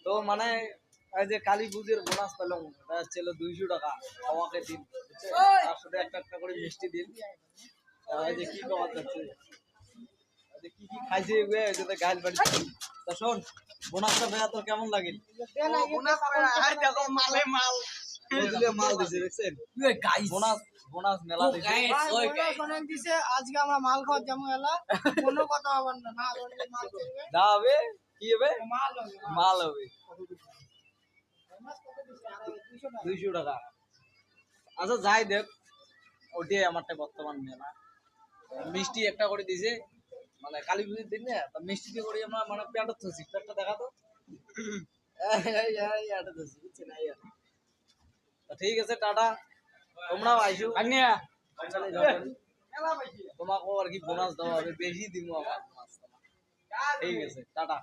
তো মানে এই যে কালী পুজোর বোনাস পেলাম, এটা ছিল 200 টাকা আমাকে দিন, বুঝছেন? তার সাথে একটা একটা করে মিষ্টি দিন। এই যে কি খাওয়া যাচ্ছে, এই যে কি কি খাইছে এগুলো, এই যে গাইল বাড়ি। তা শোন, বোনাসটা ভাইয়া তোর কেমন লাগে? বদলে মাল দিছে, দেখছেন? বোনাস বোনাস মেলা দিছে। আজকে আমরা মাল খাওয়ার যেমন এলা কোনো কথা হবে না, না মাল চলবে, যা হবে কি হবে, মাল হবে। মাল হবে 200 টাকা। আচ্ছা যাই দেখ, ওটাই আমারটা বর্তমান মেলা। মিষ্টি একটা করে দিছে, মানে কালী পুজোর দিন না, তা মিষ্টি দিয়ে করে আমরা মানে পেটটা থুছি, পেটটা দেখা তো। এটা থুছি, বুঝছেন? তা ঠিক আছে, টাটা, তোমরাও আইসো। তোমাকেও আর কি বোনাস দেওয়া হবে, বেশি দিব আমার। ঠিক আছে, টাটা।